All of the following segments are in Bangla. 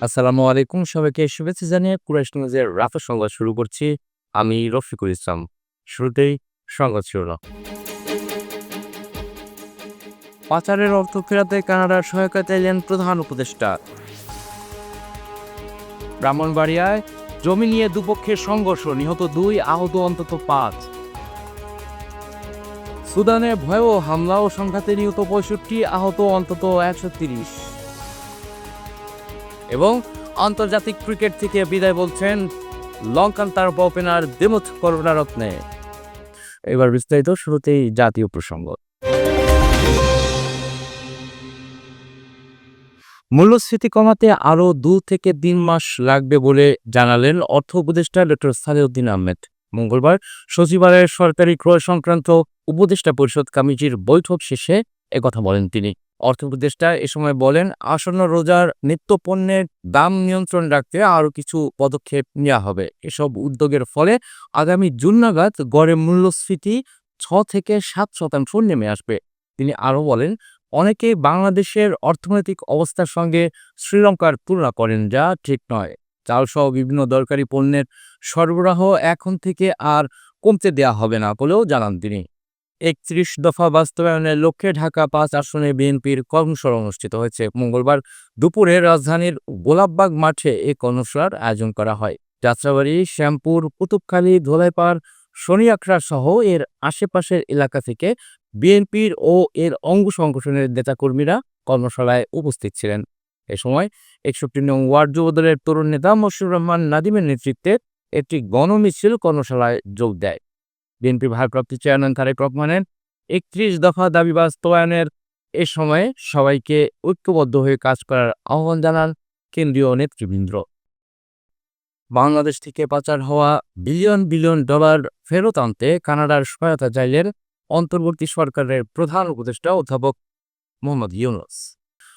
আসসালামু আলাইকুম। সবাইকে শুভেচ্ছা জানিয়ে কুরাইশ নিউজের রাতের সংবাদ শুরু করছি। আমি রফিকুল ইসলাম। শুরুতেই সংবাদ শিরোনাম। পাচারের অর্থ ফেরাতে কানাডার সহায়তা চাইলেন প্রধান উপদেষ্টা। ব্রাহ্মণবাড়িয়ায় জমি নিয়ে দুপক্ষের সংঘর্ষ, নিহত 2, আহত অন্তত 5। সুদানে ভয়াবহ হামলা ও সংঘাতে নিহত 65, আহত অন্তত 130। এবং আন্তর্জাতিক ক্রিকেট থেকে বিদায় বলছেন লঙ্কান তারকা ওপেনার দিমুথ করুণারত্নে। এবার বিস্তারিত, শুরুতেই জাতীয় প্রসঙ্গ। মূল্যস্ফীতি কমাতে আরও 2 থেকে 3 মাস লাগবে বলে জানালেন অর্থ উপদেষ্টা ডক্টর সালেউদ্দিন আহমেদ। মঙ্গলবার সচিবালয়ের সরকারি ক্রয় সংক্রান্ত উপদেষ্টা পরিষদ কমিটির বৈঠক শেষে একথা বলেন তিনি। অর্থ উপদেষ্টা এ সময় বলেন, আসন্ন রোজার নিত্যপণ্যের দাম নিয়ন্ত্রণ রাখতে আরও কিছু পদক্ষেপ নেওয়া হবে। এসব উদ্যোগের ফলে আগামী জুন নাগাদ গড়ে মূল্যস্ফীতি 6 থেকে 7% নেমে আসবে। তিনি আরও বলেন, অনেকেই বাংলাদেশের অর্থনৈতিক অবস্থার সঙ্গে শ্রীলঙ্কার তুলনা করেন, যা ঠিক নয়। চালসহ বিভিন্ন দরকারি পণ্যের সরবরাহ এখন থেকে আর কমতে দেয়া হবে না বলেও জানান তিনি। ৩১ দফা বাস্তবায়নের লক্ষ্যে ঢাকা 5 আসনে বিএনপির কর্মশালা অনুষ্ঠিত হয়েছে। মঙ্গলবার দুপুরে রাজধানীর গোলাপবাগ মাঠে এ কর্মশালার আয়োজন করা হয়। যাত্রাবাড়ি, শ্যামপুর, কুতুবখালী, ধোলাইপাড়, শনিয়াখড়া সহ এর আশেপাশের এলাকা থেকে বিএনপির ও এর অঙ্গ সংগঠনের নেতাকর্মীরা কর্মশালায় উপস্থিত ছিলেন। এ সময় ৬১ নং ওয়ার্ড যুবদলের তরুণ নেতা মশিউর রহমান নাদিমের নেতৃত্বে একটি গণমিছিল কর্মশালায় যোগ দেয়। বিএনপি ভারপ্রাপ্ত চেয়ারম্যান তারেক রহমানের ৩১ দফা দাবি বাস্তবায়নের এ সময়ে সবাইকে ঐক্যবদ্ধ হয়ে কাজ করার আহ্বান জানান কেন্দ্রীয় নেতৃবৃন্দ। বাংলাদেশ থেকে পাচার হওয়া বিলিয়ন বিলিয়ন ডলার ফেরত আনতে কানাডার সহায়তা চাইলেন অন্তর্বর্তী সরকারের প্রধান উপদেষ্টা অধ্যাপক মোহাম্মদ ইউনূস।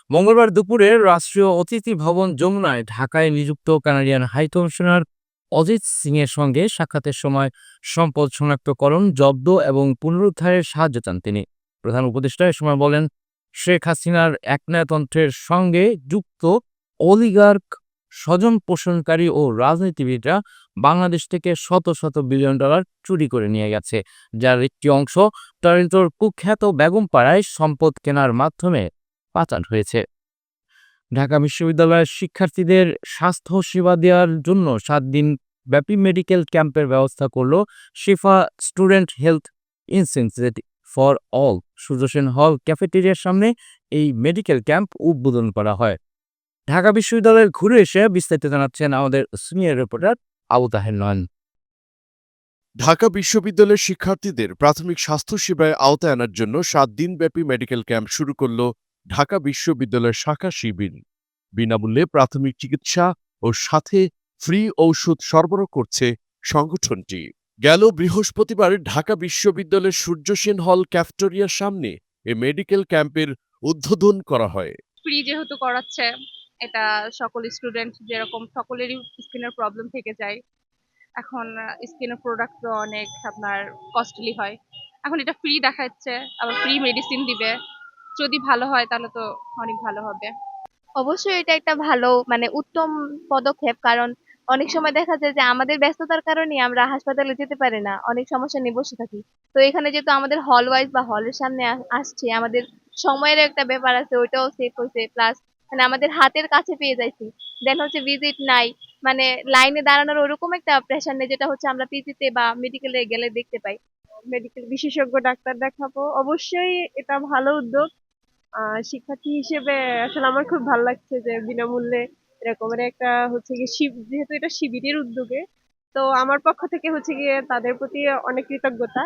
মঙ্গলবার দুপুরে রাষ্ট্রীয় অতিথি ভবন যমুনায় ঢাকায় নিযুক্ত কানাডিয়ান হাইকমিশনার অজিত সিংয়ের সঙ্গে সাক্ষাতের সময় সম্পদ শনাক্তকরণ, জব্দ এবং পুনরুদ্ধারের সাহায্য চান তিনি। প্রধান উপদেষ্টা এ সময় বলেন, শেখ হাসিনার একনায়কতন্ত্রের সঙ্গে যুক্ত অলিগার্ক, স্বজন পোষণকারী ও রাজনীতিবিদরা বাংলাদেশ থেকে শত শত বিলিয়ন ডলার চুরি করে নিয়ে গেছে, যার একটি অংশ টরন্টোর কুখ্যাত বেগমপাড়ায় সম্পদ কেনার মাধ্যমে পাচার হয়েছে। ঢাকা বিশ্ববিদ্যালয়ের শিক্ষার্থীদের স্বাস্থ্য সেবা দেওয়ার জন্য 7 দিন ব্যাপী মেডিকেল ক্যাম্পের ব্যবস্থা করল শিফা student health institute for all. Surya Sen হল ক্যাফেটেরিয়ার সামনে এই মেডিকেল ক্যাম্প উদ্বোধন করা হয়। ঢাকা বিশ্ববিদ্যালয়ের ঘুরে এসে বিস্তারিত জানাচ্ছেন আমাদের সিনিয়র রিপোর্টার আবু তাহের নয়ন। ঢাকা বিশ্ববিদ্যালয়ের শিক্ষার্থীদের প্রাথমিক স্বাস্থ্যসেবায় আওতায় আনার জন্য 7 দিনব্যাপী মেডিকেল ক্যাম্প শুরু করল ঢাকা বিশ্ববিদ্যালয়ের শাখা শিবির। বিনামূল্যে প্রাথমিক চিকিৎসা ও সাথে ফ্রি ঔষধ সরবরাহ করছে সংগঠনটি। গেল বৃহস্পতিবার ঢাকা বিশ্ববিদ্যালয়ের সূর্যসেন হল ক্যাফেটেরিয়ার সামনে এ মেডিকেল ক্যাম্পের উদ্বোধন করা হয়। ফ্রি যেহেতু করাচ্ছে, এটা সকল স্টুডেন্ট যেরকম সকলেরই স্কিনের প্রবলেম থেকে যায়। এখন স্কিনের প্রোডাক্টও অনেক আপনার কস্টলি হয়। এখন এটা ফ্রি দেখাচ্ছে, আবার ফ্রি মেডিসিন দিবে। যদি ভালো হয় তাহলে তো অনেক ভালো হবে। অবশ্যই এটা একটা ভালো মানে উত্তম পদক্ষেপ, কারণ অনেক সময় দেখা যায় যে আমাদের ব্যস্ততার কারণে আমরা হাসপাতালে যেতে পারি না, অনেক সমস্যা নিয়ে বসে থাকি। তো এখানে যেহেতু আমাদের হল ওয়াইজ বা হলের সামনে আসছে, আমাদের সময়ের একটা ব্যাপার আছে, ওইটাও সেভ হয়েছে। প্লাস মানে আমাদের হাতের কাছে পেয়ে যাইছি, দেন হচ্ছে ভিজিট নাই, মানে লাইনে দাঁড়ানোর ওরকম একটা প্রেশার নেই, যেটা হচ্ছে আমরা পিজিতে বা মেডিকেলে গেলে দেখতে পাই। মেডিকেল বিশেষজ্ঞ ডাক্তার দেখাবো, অবশ্যই এটা ভালো উদ্যোগ। শিক্ষার্থী হিসেবে আসলে আমার খুব ভালো লাগছে যে বিনামূল্যে এরকমের একটা হচ্ছে গিয়ে যেহেতু এটা শিবিরের উদ্যোগে, তো আমার পক্ষ থেকে হচ্ছে গিয়ে তাদের প্রতি অনেক কৃতজ্ঞতা।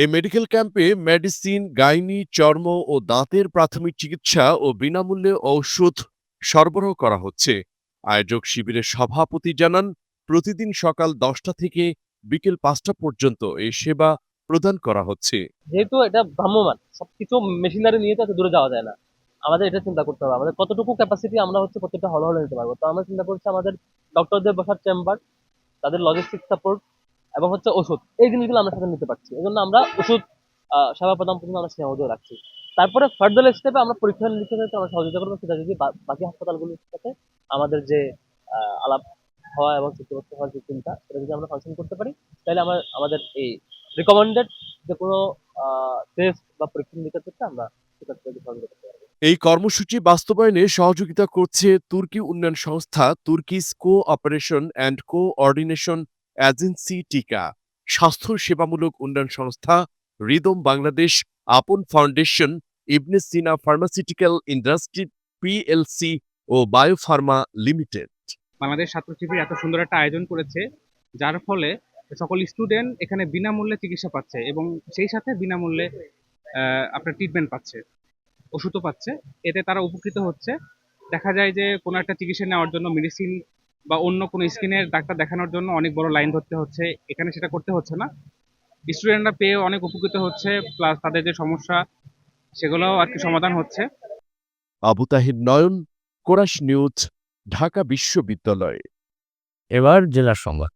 এই মেডিকেল ক্যাম্পে মেডিসিন, গাইনি, চর্ম ও দাঁতের প্রাথমিক চিকিৎসা ও বিনামূল্যে ঔষধ সরবরাহ করা হচ্ছে। আয়োজক শিবিরের সভাপতি জানান, প্রতিদিন সকাল 10টা থেকে বিকেল 5টা পর্যন্ত এই সেবা প্রদান করা হচ্ছে। যেহেতু এটা ভ্রাম্যমান, সবকিছু মেশিনারি নিয়ে তো এত দূরে যাওয়া যায় না। আমাদের এটা চিন্তা করতে হবে আমাদের কতটুকু ক্যাপাসিটি আমরা হচ্ছে প্রত্যেকটা হলে হলে নিতে পারবো। তো আমরা চিন্তা করছি আমাদের ডক্টরদের বসার চেম্বার, তাদের লজিস্টিক সাপোর্ট এবং হচ্ছে ওষুধ, এই জিনিসগুলো আমরা সাথে নিতে পারছি। এই জন্য আমরা ওষুধ সেবা প্রদান পর্যন্ত আমরা সীমাবদ্ধ রাখছি। তারপরে ফার্দার স্টেপে আমরা পরীক্ষা নিরীক্ষার ক্ষেত্রে আমরা সহযোগিতা করবো, সেটা যদি বাকি হাসপাতালগুলোর সাথে আমাদের যে আলাপ হওয়া এবং চুক্তিবদ্ধ হওয়ার যে চিন্তা, সেটা যদি আমরা ফাংশন করতে পারি, তাহলে আমাদের এই রিকমেন্ডেড যে কোনো টেস্ট বা পরীক্ষা নিরীক্ষার ক্ষেত্রে আমরা সেটা থেকে সহযোগিতা করতে পারবো। এই কর্মসূচি বাস্তবায়নে সহযোগিতা করছে তুর্কি উন্নয়ন সংস্থা Turkish cooperation and coordination agency, টিকা স্বাস্থ্য সেবামূলক উন্নয়ন সংস্থা, রিদম বাংলাদেশ, আপন ফাউন্ডেশন, ইবনে সিনা ফার্মাসিউটিক্যাল ইন্ডাস্ট্রি পিএলসি ও বায়োফার্মা লিমিটেড। বাংলাদেশ ছাত্র শিবির এত সুন্দর একটা আয়োজন করেছে, যার ফলে সকল স্টুডেন্ট এখানে বিনামূল্যে চিকিৎসা পাচ্ছে এবং সেই সাথে বিনামূল্যে আপনার ট্রিটমেন্ট পাচ্ছে, ওষুধও পাচ্ছে। এতে তারা উপকৃত হচ্ছে। দেখা যায় যে কোনো একটা চিকিৎসা নেওয়ার জন্য মেডিসিন বা অন্য কোনো স্কিনের ডাক্তার দেখানোর জন্য অনেক বড় লাইন ধরতে হচ্ছে, এখানে সেটা করতে হচ্ছে না। স্টুডেন্টরা পেয়ে অনেক উপকৃত হচ্ছে, প্লাস তাদের যে সমস্যা সেগুলোও আর কি সমাধান হচ্ছে। আবু তাহির নয়ন, কোরাস নিউজ, ঢাকা বিশ্ববিদ্যালয়। এবার জেলার সংবাদ।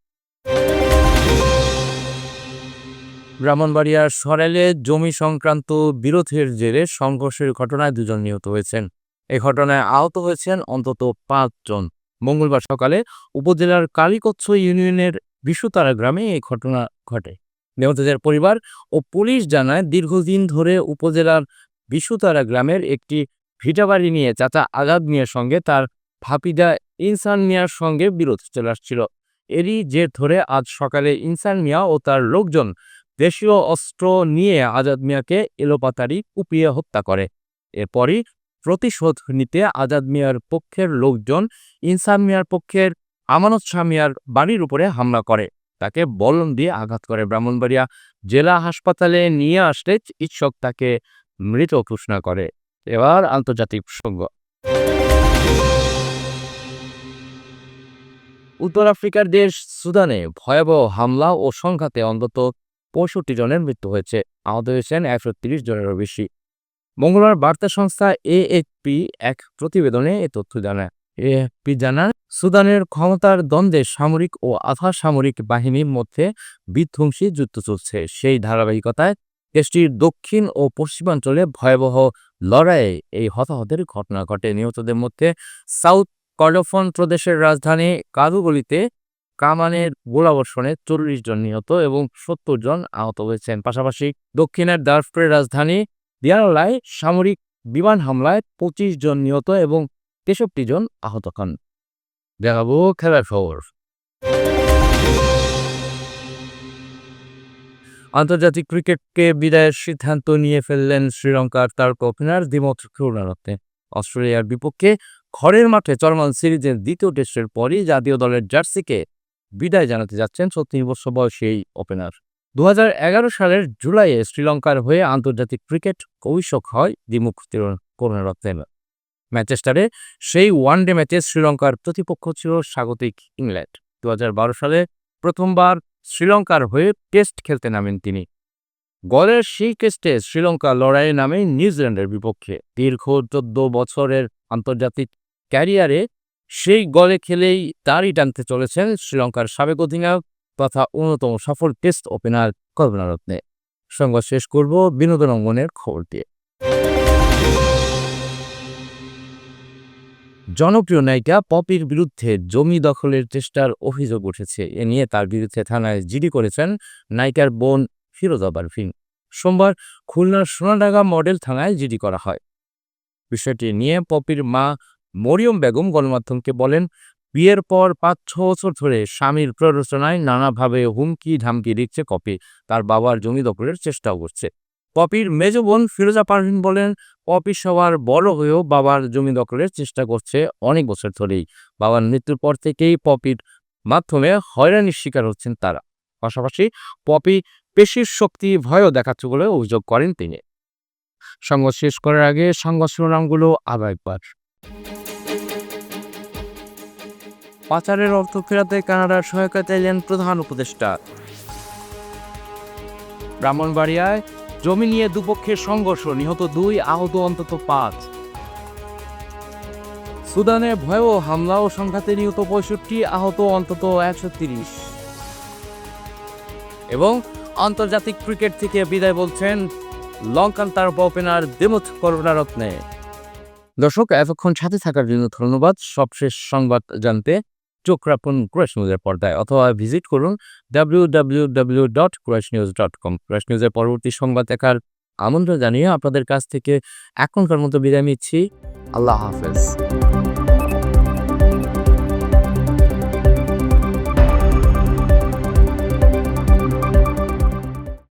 ব্রাহ্মণবাড়িয়ার সরাইলে জমি সংক্রান্ত বিরোধের জেরে সংঘর্ষের ঘটনায় 2 জন নিহত হয়েছেন। এই ঘটনায় আহত হয়েছেন অন্তত 5 জন। মঙ্গলবার সকালে উপজেলার কালীকচ্ছ ইউনিয়নের বিশুতারা গ্রামে এই ঘটনা ঘটে। নিহতদের পরিবার ও পুলিশ জানায়, দীর্ঘদিন ধরে উপজেলার বিশুতারা গ্রামের একটি ভিটাবাড়ি নিয়ে চাচা আজাদ মিয়ার সঙ্গে তার ভাপিদা ইনসান মিয়ার সঙ্গে বিরোধ চলে আসছিল। এরই জের ধরে আজ সকালে ইনসান মিয়া ও তার লোকজন দেশীয় অস্ত্র নিয়ে আজাদ মিয়াকে এলোপাতাড়ি কুপিয়ে হত্যা করে। এরপরই প্রতিশোধ নিতে আজাদ মিয়ার পক্ষের লোকজন ইনসান মিয়ার পক্ষের আমানত শাহ মিয়ার বাড়ির উপরে হামলা করে, তাকে বলম দিয়ে আঘাত করে। ব্রাহ্মণবাড়িয়া জেলা হাসপাতালে নিয়ে আসলে চিকিৎসক তাকে মৃত ঘোষণা করে। এবার আন্তর্জাতিক প্রসঙ্গ। উত্তর আফ্রিকার দেশ সুদানে ভয়াবহ হামলা ও সংঘাতে অন্তত 65 জনের মৃত্যু হয়েছে, আহত হয়েছেন 130 জনেরও বেশি। মঙ্গলবার বার্তা সংস্থা এএফপি এক প্রতিবেদনে এ তথ্য জানায়। এএফপি জানায়, সুদানের ক্ষমতার দ্বন্দ্বে সামরিক ও আধা সামরিক বাহিনীর মধ্যে বিধ্বংসী যুদ্ধ চলছে। সেই ধারাবাহিকতায় দেশটির দক্ষিণ ও পশ্চিমাঞ্চলে ভয়াবহ লড়াইয়ে এই হতাহতের ঘটনা ঘটে। নিহতদের মধ্যে সাউথ কর্ডোফান প্রদেশের রাজধানী কাদুগলিতে কামানের গোলাবর্ষণে 40 জন নিহত এবং 70 জন আহত হয়েছেন। পাশাপাশি দক্ষিণের দারফুরের রাজধানী দিয়ারলায় সামরিক বিমান হামলায় 25 জন নিহত এবং 63 জন আহত হন। দেখাবো খেলার খবর। আন্তর্জাতিক ক্রিকেটকে বিদায়ের সিদ্ধান্ত নিয়ে ফেললেন শ্রীলঙ্কার তারকা ওপেনার দিমথ করুণারত্নে। অস্ট্রেলিয়ার বিপক্ষে ঘরের মাঠে চলমান সিরিজের দ্বিতীয় টেস্টের পরই জাতীয় দলের জার্সিকে বিদায় জানাতে যাচ্ছেন 36 বছর বয়সী এই ওপেনার। 2011 সালের জুলাইয়ে শ্রীলঙ্কার হয়ে আন্তর্জাতিক ক্রিকেট অভিষেক হয় দিমুখ করুণারত্নের। ম্যানচেস্টারে সেই ওয়ানডে ম্যাচে শ্রীলঙ্কার প্রতিপক্ষ ছিল স্বাগতিক ইংল্যান্ড। 2012 সালে প্রথমবার শ্রীলঙ্কার হয়ে টেস্ট খেলতে নামেন তিনি। গলের সেই টেস্টে শ্রীলঙ্কা লড়াইয়ে নামে নিউজিল্যান্ডের বিপক্ষে। দীর্ঘ 14 বছরের আন্তর্জাতিক ক্যারিয়ারে সেই গলে খেলেই তারই টানতে চলেছেন শ্রীলঙ্কার সাবেক অধিনায়ক তথা অন্যতম সফল টেস্ট ওপেনার করুণারত্নে। সংবাদ শেষ করব বিনোদন অঙ্গনের খবর দিয়ে। জনপ্রিয় নায়িকা পপির বিরুদ্ধে জমি দখলের চেষ্টার অভিযোগ উঠেছে। এ নিয়ে তার বিরুদ্ধে থানায় জিডি করেছেন নায়িকার বোন ফিরোজা পারভীন। সোমবার খুলনার সোনাডাঙ্গা মডেল থানায় জিডি করা হয়। বিষয়টি নিয়ে পপির মা মরিয়ম বেগম গণমাধ্যমকে বলেন, বিয়ের পর 5-6 বছর ধরে স্বামীর প্ররোচনায় নানাভাবে হুমকি ধামকি দিচ্ছে পপি, তার বাবার জমি দখলের চেষ্টাও করছে। পপির মেজ বোন ফিরোজা পারভীন বলেন, পপি সবার বড় হয়েও বাবার জমি দখলের চেষ্টা করছে অনেক বছর ধরেই। বাবার মৃত্যুর পর থেকেই পপির মাধ্যমে হয়রানির শিকার হচ্ছেন তারা। পাশাপাশি পপি পেশির শক্তি ভয়ও দেখাচ্ছে বলে অভিযোগ করেন তিনি। সংবাদ শেষ করার আগে সংবাদ শিরোনামগুলো আবার একবার। পাচারের অর্থ ফেরাতে কানাডার সহায়তা চাইলেন প্রধান উপদেষ্টা। ব্রাহ্মণবাড়িয়ায় জমি নিয়ে দুপক্ষের সংঘর্ষ, নিহত 2, আহত অন্তত 5। সুদানে ভয়াবহ হামলা ও সংঘাতে নিহত 65, আহত অন্তত 130। এবং আন্তর্জাতিক ক্রিকেট থেকে বিদায় বলছেন লঙ্কান্তার ওপেনার দিমুথ করুণারত্নে। দর্শক, এতক্ষণ সাথে থাকার জন্য ধন্যবাদ। সবশেষ সংবাদ জানতে চোখ রাখুন ক্রাশ নিউজের পর্দায় অথবা ভিজিট করুন www.crashnews.com। ক্রাশ নিউজের পরবর্তী সংবাদ দেখার আমন্ত্রণ জানিয়ে আপনাদের কাছ থেকে এখনকার মতো বিদায় নিচ্ছি। আল্লাহ হাফেজ।